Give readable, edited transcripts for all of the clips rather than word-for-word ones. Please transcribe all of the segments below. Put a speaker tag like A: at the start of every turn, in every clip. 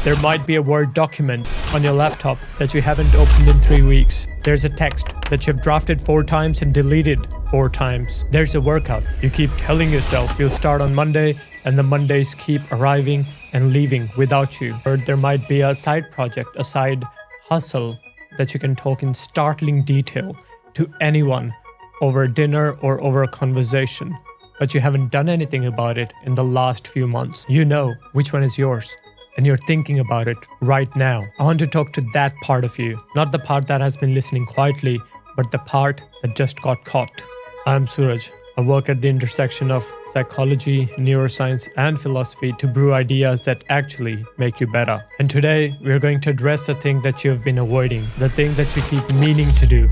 A: There might be a Word document on your laptop that you haven't opened in 3 weeks. There's a text that you've drafted 4 times and deleted 4 times. There's a workout you keep telling yourself you'll start on Monday, and the Mondays keep arriving and leaving without you. Or there might be a side project, a side hustle that you can talk in startling detail to anyone over dinner or over a conversation, but you haven't done anything about it in the last few months. You know which one is yours, and you're thinking about it right now. I want to talk to that part of you, not the part that has been listening quietly, but the part that just got caught. I'm Suraj. I work at the intersection of psychology, neuroscience, and philosophy to brew ideas that actually make you better. And today, we're going to address the thing that you have been avoiding, the thing that you keep meaning to do.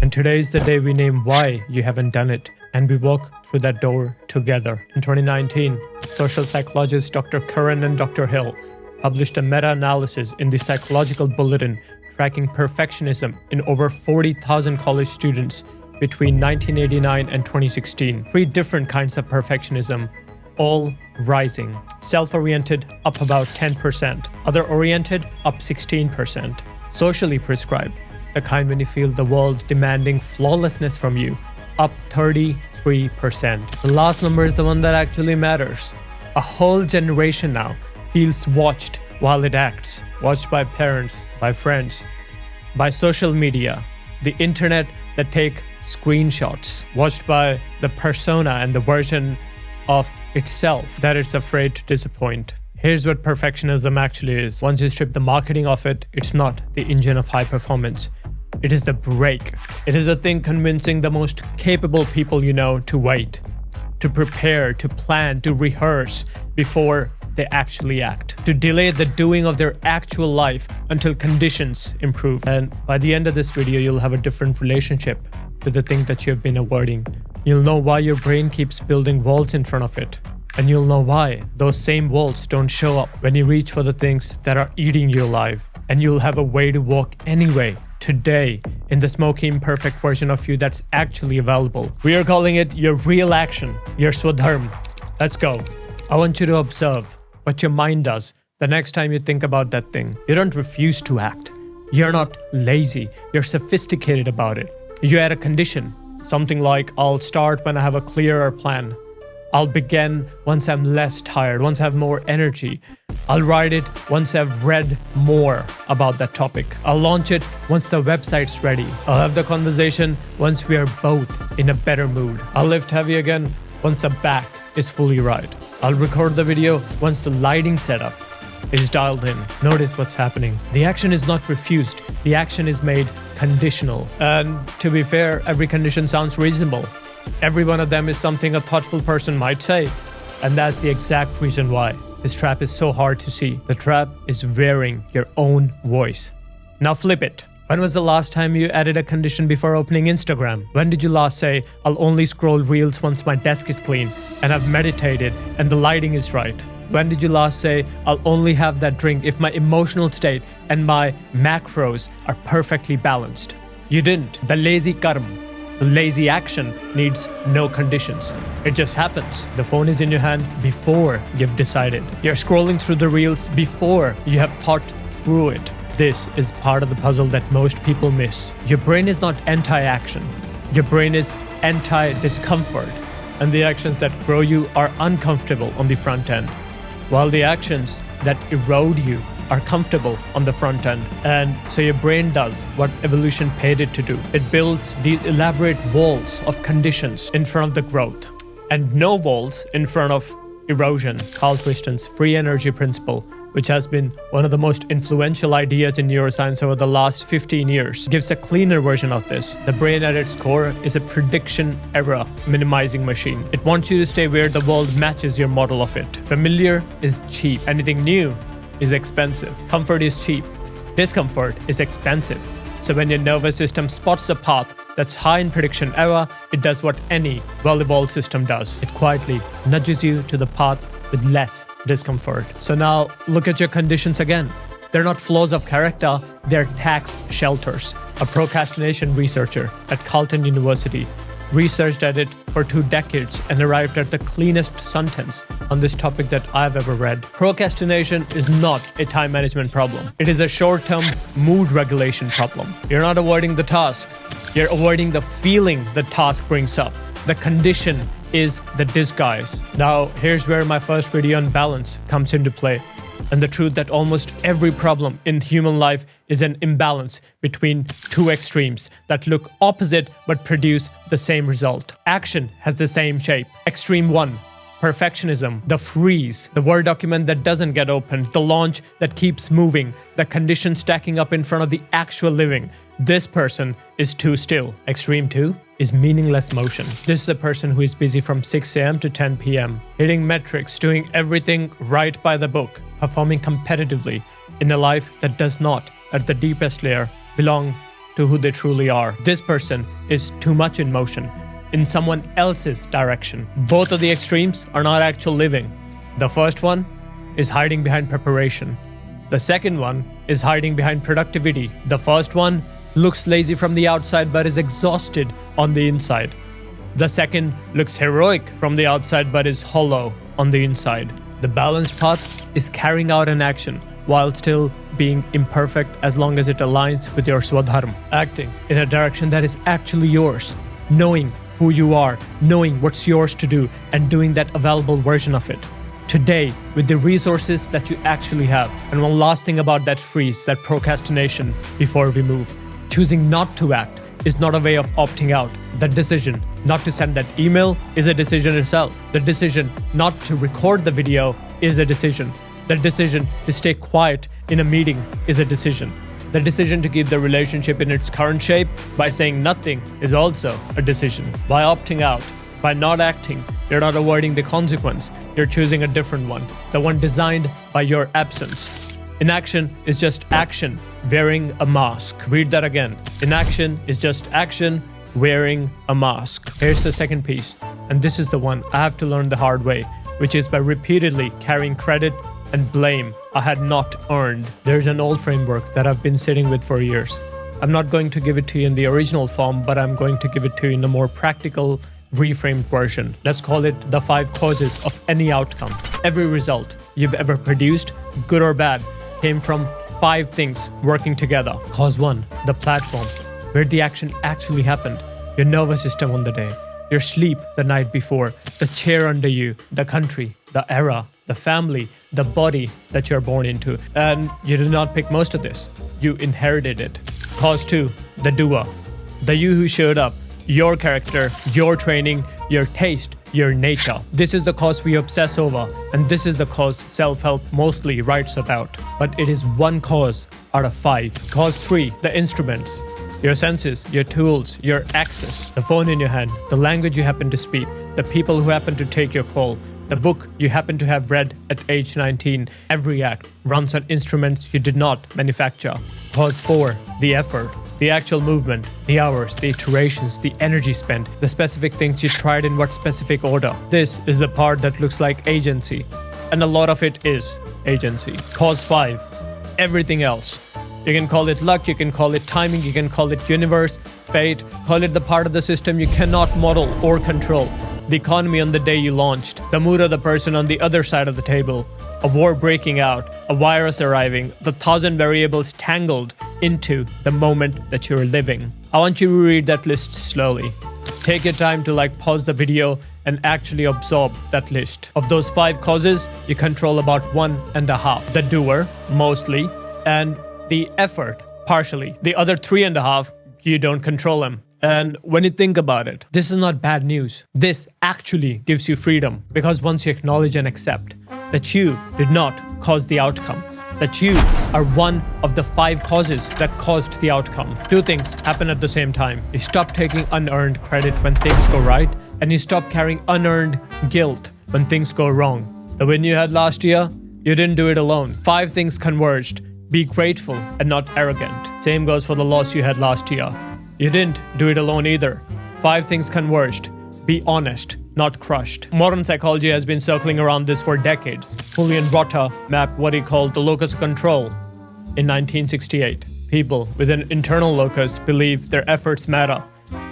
A: And today is the day we name why you haven't done it, and we walk through that door together. In 2019, social psychologists Dr. Curran and Dr. Hill published a meta-analysis in the Psychological Bulletin tracking perfectionism in over 40,000 college students between 1989 and 2016. 3 different kinds of perfectionism, all rising. Self-oriented, up about 10%. Other-oriented, up 16%. Socially prescribed, the kind when you feel the world demanding flawlessness from you, up 33%. The last number is the one that actually matters. A whole generation now feels watched while it acts. Watched by parents, by friends, by social media, the internet that take screenshots, watched by the persona and the version of itself that it's afraid to disappoint. Here's what perfectionism actually is. Once you strip the marketing of it, it's not the engine of high performance. It is the brake. It is the thing convincing the most capable people you know to wait, to prepare, to plan, to rehearse before they actually act, to delay the doing of their actual life until conditions improve. And by the end of this video, you'll have a different relationship to the thing that you've been avoiding. You'll know why your brain keeps building walls in front of it. And you'll know why those same walls don't show up when you reach for the things that are eating you alive. And you'll have a way to walk anyway, today, in the smoky, imperfect version of you that's actually available. We are calling it your real action, your Svadharma. Let's go. I want you to observe what your mind does the next time you think about that thing. You don't refuse to act. You're not lazy. You're sophisticated about it. You add a condition, something like, I'll start when I have a clearer plan. I'll begin once I'm less tired, once I have more energy. I'll write it once I've read more about that topic. I'll launch it once the website's ready. I'll have the conversation once we are both in a better mood. I'll lift heavy again once the back is fully right. I'll record the video once the lighting setup is dialed in. Notice what's happening. The action is not refused. The action is made conditional. And to be fair, every condition sounds reasonable. Every one of them is something a thoughtful person might say. And that's the exact reason why this trap is so hard to see. The trap is wearing your own voice. Now flip it. When was the last time you added a condition before opening Instagram? When did you last say, I'll only scroll reels once my desk is clean and I've meditated and the lighting is right? When did you last say, I'll only have that drink if my emotional state and my macros are perfectly balanced? You didn't. The lazy karma, the lazy action needs no conditions. It just happens. The phone is in your hand before you've decided. You're scrolling through the reels before you have thought through it. This is part of the puzzle that most people miss. Your brain is not anti-action. Your brain is anti-discomfort. And the actions that grow you are uncomfortable on the front end, while the actions that erode you are comfortable on the front end. And so your brain does what evolution paid it to do. It builds these elaborate walls of conditions in front of the growth, and no walls in front of erosion. Karl Friston's free energy principle, which has been one of the most influential ideas in neuroscience over the last 15 years, gives a cleaner version of this. The brain at its core is a prediction error minimizing machine. It wants you to stay where the world matches your model of it. Familiar is cheap. Anything new is expensive. Comfort is cheap. Discomfort is expensive. So when your nervous system spots a path that's high in prediction error, it does what any well-evolved system does. It quietly nudges you to the path with less discomfort. So now look at your conditions again. They're not flaws of character, they're tax shelters. A procrastination researcher at Carleton University researched at it for 2 decades and arrived at the cleanest sentence on this topic that I've ever read. Procrastination is not a time management problem. It is a short-term mood regulation problem. You're not avoiding the task. You're avoiding the feeling the task brings up. The condition is the disguise. Now, here's where my first video on balance comes into play, and the truth that almost every problem in human life is an imbalance between 2 extremes that look opposite but produce the same result. Action has the same shape. Extreme 1. Perfectionism, the freeze, the Word document that doesn't get opened, the launch that keeps moving, the condition stacking up in front of the actual living. This person is too still. Extreme 2 is meaningless motion. This is the person who is busy from 6 a.m. to 10 p.m., hitting metrics, doing everything right by the book, performing competitively in a life that does not, at the deepest layer, belong to who they truly are. This person is too much in motion, in someone else's direction. Both of the extremes are not actual living. The first one is hiding behind preparation. The second one is hiding behind productivity. The first one looks lazy from the outside but is exhausted on the inside. The second looks heroic from the outside but is hollow on the inside. The balanced path is carrying out an action while still being imperfect as long as it aligns with your Svadharma. Acting in a direction that is actually yours. Knowing who you are, knowing what's yours to do, and doing that available version of it. Today, with the resources that you actually have. And one last thing about that freeze, that procrastination, before we move. Choosing not to act is not a way of opting out. The decision not to send that email is a decision itself. The decision not to record the video is a decision. The decision to stay quiet in a meeting is a decision. The decision to keep the relationship in its current shape by saying nothing is also a decision. By opting out, by not acting, you're not avoiding the consequence. You're choosing a different one, the one designed by your absence. Inaction is just action wearing a mask. Read that again. Inaction is just action wearing a mask. Here's the second piece, and this is the one I have to learn the hard way, which is by repeatedly carrying credit and blame I had not earned. There's an old framework that I've been sitting with for years. I'm not going to give it to you in the original form, but I'm going to give it to you in a more practical, reframed version. Let's call it the 5 causes of any outcome. Every result you've ever produced, good or bad, came from 5 things working together. Cause 1, the platform, where the action actually happened. Your nervous system on the day, your sleep the night before, the chair under you, the country, the era, the family, the body that you're born into. And you did not pick most of this. You inherited it. Cause 2, the doer. The you who showed up. Your character, your training, your taste, your nature. This is the cause we obsess over, and this is the cause self-help mostly writes about. But it is one cause out of 5. Cause 3, the instruments. Your senses, your tools, your access, the phone in your hand, the language you happen to speak, the people who happen to take your call, the book you happen to have read at age 19. Every act runs on instruments you did not manufacture. Cause 4, the effort. The actual movement, the hours, the iterations, the energy spent, the specific things you tried in what specific order. This is the part that looks like agency, and a lot of it is agency. Cause 5, everything else. You can call it luck, you can call it timing, you can call it universe, fate, call it the part of the system you cannot model or control. The economy on the day you launched, the mood of the person on the other side of the table, a war breaking out, a virus arriving, the 1,000 variables tangled into the moment that you're living. I want you to read that list slowly. Take your time to pause the video and actually absorb that list. Of those 5 causes, you control about 1.5. The doer, mostly, and the effort, partially. The other 3.5, you don't control them. And when you think about it, this is not bad news. This actually gives you freedom, because once you acknowledge and accept that you did not cause the outcome, that you are one of the 5 causes that caused the outcome. 2 things happen at the same time. You stop taking unearned credit when things go right, and you stop carrying unearned guilt when things go wrong. The win you had last year, you didn't do it alone. 5 things converged. Be grateful and not arrogant. Same goes for the loss you had last year. You didn't do it alone either. 5 things converged. Be honest, not crushed. Modern psychology has been circling around this for decades. Julian Rotter mapped what he called the locus of control in 1968. People with an internal locus believe their efforts matter.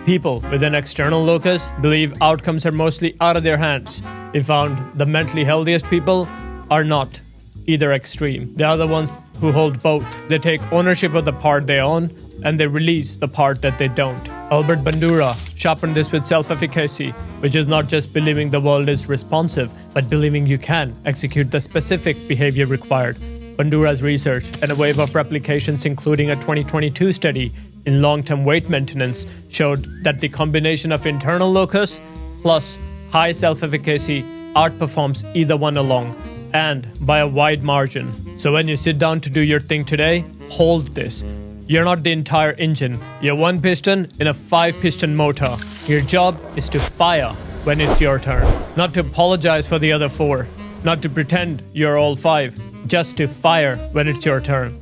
A: People with an external locus believe outcomes are mostly out of their hands. They found the mentally healthiest people are not either extreme. They are the ones who hold both. They take ownership of the part they own and they release the part that they don't. Albert Bandura sharpened this with self-efficacy, which is not just believing the world is responsive, but believing you can execute the specific behavior required. Bandura's research and a wave of replications, including a 2022 study in long-term weight maintenance, showed that the combination of internal locus plus high self-efficacy outperforms either one alone, and by a wide margin. So when you sit down to do your thing today, hold this. You're not the entire engine. You're one piston in a 5-piston motor. Your job is to fire when it's your turn. Not to apologize for the other 4. Not to pretend you're all 5. Just to fire when it's your turn.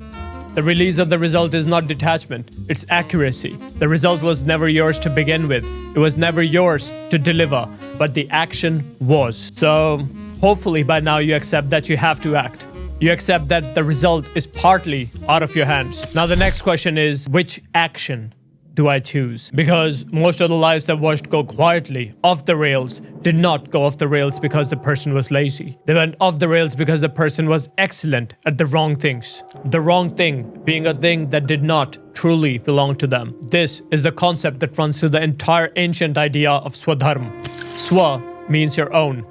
A: The release of the result is not detachment, it's accuracy. The result was never yours to begin with. It was never yours to deliver, but the action was. So hopefully by now you accept that you have to act. You accept that the result is partly out of your hands. Now the next question is, which action do I choose? Because most of the lives I've watched go quietly off the rails did not go off the rails because the person was lazy. They went off the rails because the person was excellent at the wrong things. The wrong thing being a thing that did not truly belong to them. This is the concept that runs through the entire ancient idea of Svadharma. Swa means your own.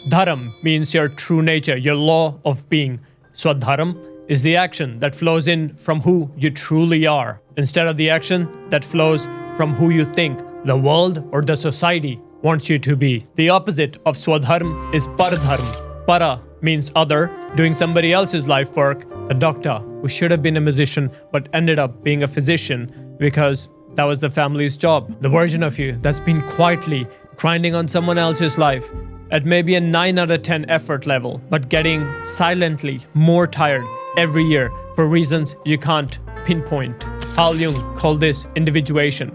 A: Dharam means your true nature, your law of being. Svadharma is the action that flows in from who you truly are, instead of the action that flows from who you think the world or the society wants you to be. The opposite of Svadharma is Paradharma. Para means other, doing somebody else's life work. The doctor who should have been a musician but ended up being a physician because that was the family's job. The version of you that's been quietly grinding on someone else's life at maybe a 9 out of 10 effort level, but getting silently more tired every year for reasons you can't pinpoint. Carl Jung called this individuation,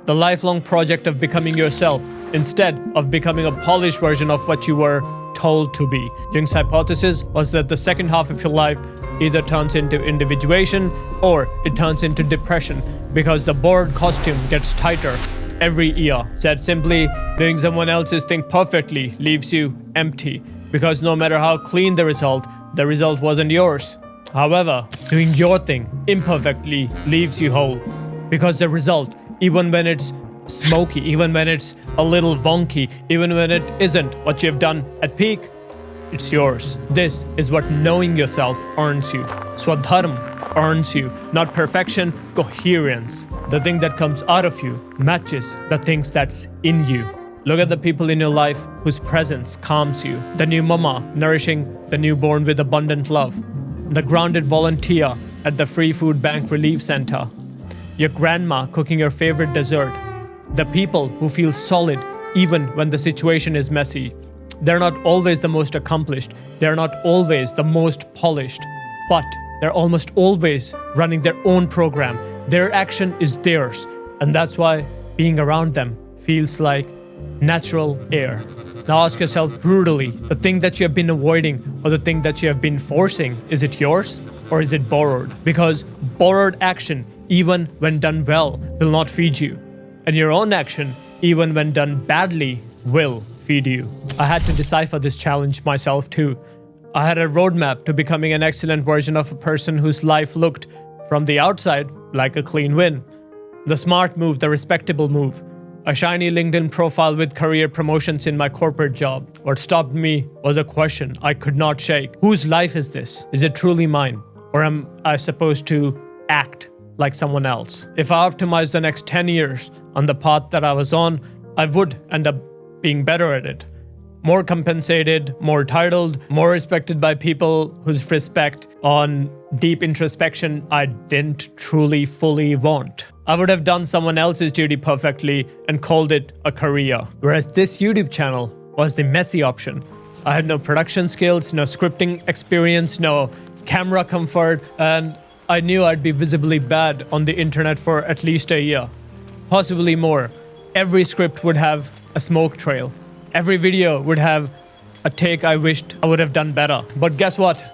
A: the lifelong project of becoming yourself instead of becoming a polished version of what you were told to be. Jung's hypothesis was that the second half of your life either turns into individuation or it turns into depression because the borrowed costume gets tighter every year. Said simply, doing someone else's thing perfectly leaves you empty because no matter how clean the result wasn't yours. However, doing your thing imperfectly leaves you whole because the result, even when it's smoky, even when it's a little wonky, even when it isn't what you've done at peak, it's yours. This is what knowing yourself earns you. Svadharma earns you, not perfection, coherence. The thing that comes out of you matches the things that's in you. Look at the people in your life whose presence calms you. The new mama nourishing the newborn with abundant love. The grounded volunteer at the free food bank relief center. Your grandma cooking your favorite dessert. The people who feel solid even when the situation is messy. They're not always the most accomplished. They're not always the most polished. But they're almost always running their own program. Their action is theirs. And that's why being around them feels like natural air. Now ask yourself brutally, the thing that you have been avoiding or the thing that you have been forcing, is it yours or is it borrowed? Because borrowed action, even when done well, will not feed you. And your own action, even when done badly, will feed you. I had to decipher this challenge myself too. I had a roadmap to becoming an excellent version of a person whose life looked, from the outside, like a clean win. The smart move, the respectable move. A shiny LinkedIn profile with career promotions in my corporate job. What stopped me was a question I could not shake. Whose life is this? Is it truly mine? Or am I supposed to act like someone else? If I optimized the next 10 years on the path that I was on, I would end up being better at it. More compensated, more titled, more respected by people whose respect on deep introspection I didn't truly fully want. I would have done someone else's duty perfectly and called it a career. Whereas this YouTube channel was the messy option. I had no production skills, no scripting experience, no camera comfort, and I knew I'd be visibly bad on the internet for at least a year. Possibly more. Every script would have a smoke trail. Every video would have a take I wished I would have done better. But guess what?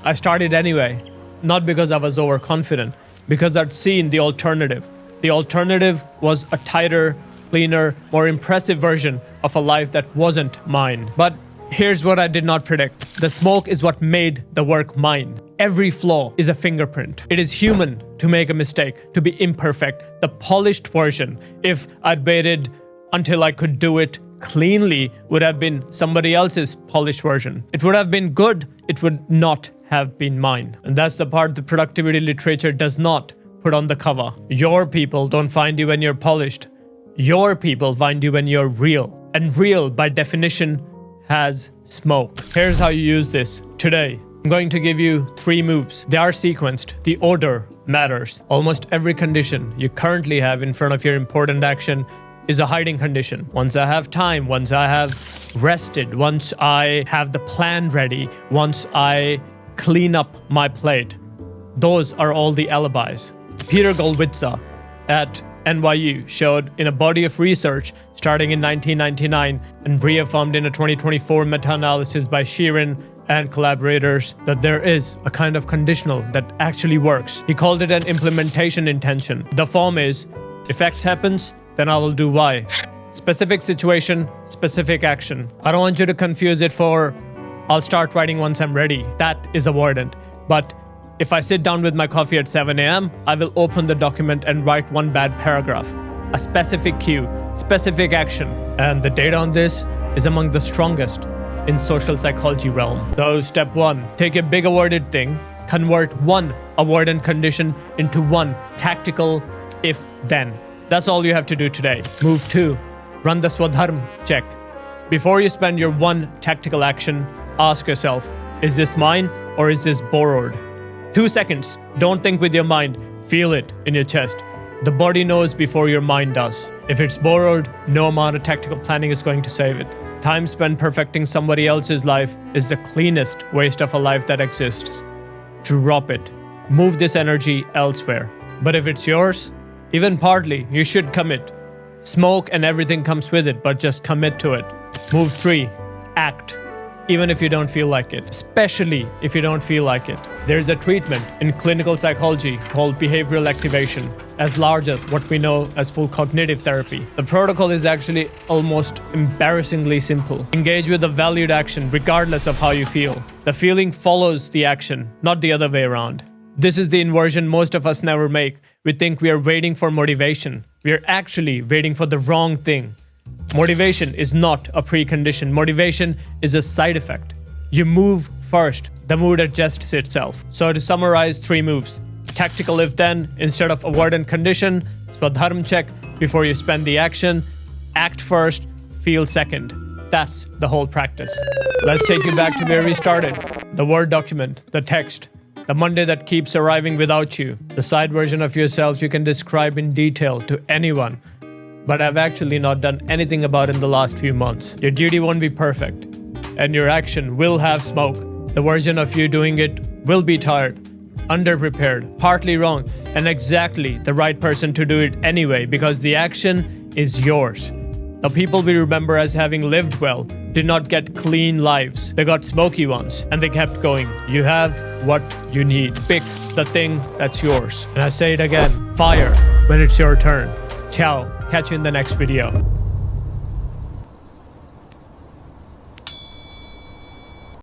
A: I started anyway. Not because I was overconfident, because I'd seen the alternative. The alternative was a tighter, cleaner, more impressive version of a life that wasn't mine. But here's what I did not predict. The smoke is what made the work mine. Every flaw is a fingerprint. It is human to make a mistake, to be imperfect. The polished version, if I'd waited until I could do it cleanly, would have been somebody else's polished version. It would have been good. It would not have been mine. And that's the part the productivity literature does not put on the cover. Your people don't find you when you're polished. Your people find you when you're real. And real, by definition, has smoke. Here's how you use this today. I'm going to give you 3 moves. They are sequenced. The order matters. Almost every condition you currently have in front of your important action is a hiding condition. Once I have time, once I have rested, once I have the plan ready, once I clean up my plate, those are all the alibis. Peter Gollwitzer at NYU showed in a body of research starting in 1999 and reaffirmed in a 2024 meta-analysis by Sheeran and collaborators that there is a kind of conditional that actually works. He called it an implementation intention. The form is, if X happens, then I will do Y. Specific situation, specific action. I don't want you to confuse it for, I'll start writing once I'm ready. That is avoidant. But if I sit down with my coffee at 7 a.m., I will open the document and write one bad paragraph. A specific cue, specific action. And the data on this is among the strongest in social psychology realm. So step 1, take a big avoided thing, convert one avoidant condition into one tactical if-then. That's all you have to do today. Move 2, run the Svadharma check. Before you spend your one tactical action, ask yourself, is this mine or is this borrowed? 2 seconds. Don't think with your mind. Feel it in your chest. The body knows before your mind does. If it's borrowed, no amount of tactical planning is going to save it. Time spent perfecting somebody else's life is the cleanest waste of a life that exists. Drop it. Move this energy elsewhere. But if it's yours, even partly, you should commit. Smoke and everything comes with it, but just commit to it. Move 3. Act. Even if you don't feel like it. Especially if you don't feel like it. There's a treatment in clinical psychology called behavioral activation, as large as what we know as full cognitive therapy. The protocol is actually almost embarrassingly simple. Engage with a valued action regardless of how you feel. The feeling follows the action, not the other way around. This is the inversion most of us never make. We think we are waiting for motivation. We are actually waiting for the wrong thing. Motivation is not a precondition. Motivation is a side effect. You move first. The mood adjusts itself. So to summarize, 3 moves. Tactical if-then instead of avoidant condition. Svadharma check before you spend the action. Act first, feel second. That's the whole practice. Let's take you back to where we started. The Word document, the text. The Monday that keeps arriving without you. The side version of yourself you can describe in detail to anyone, but I've actually not done anything about in the last few months. Your duty won't be perfect, and your action will have smoke. The version of you doing it will be tired, underprepared, partly wrong, and exactly the right person to do it anyway, because the action is yours. The people we remember as having lived well did not get clean lives. They got smoky ones, and they kept going. You have what you need. Pick the thing that's yours. And I say it again, fire when it's your turn. Ciao. Catch you in the next video.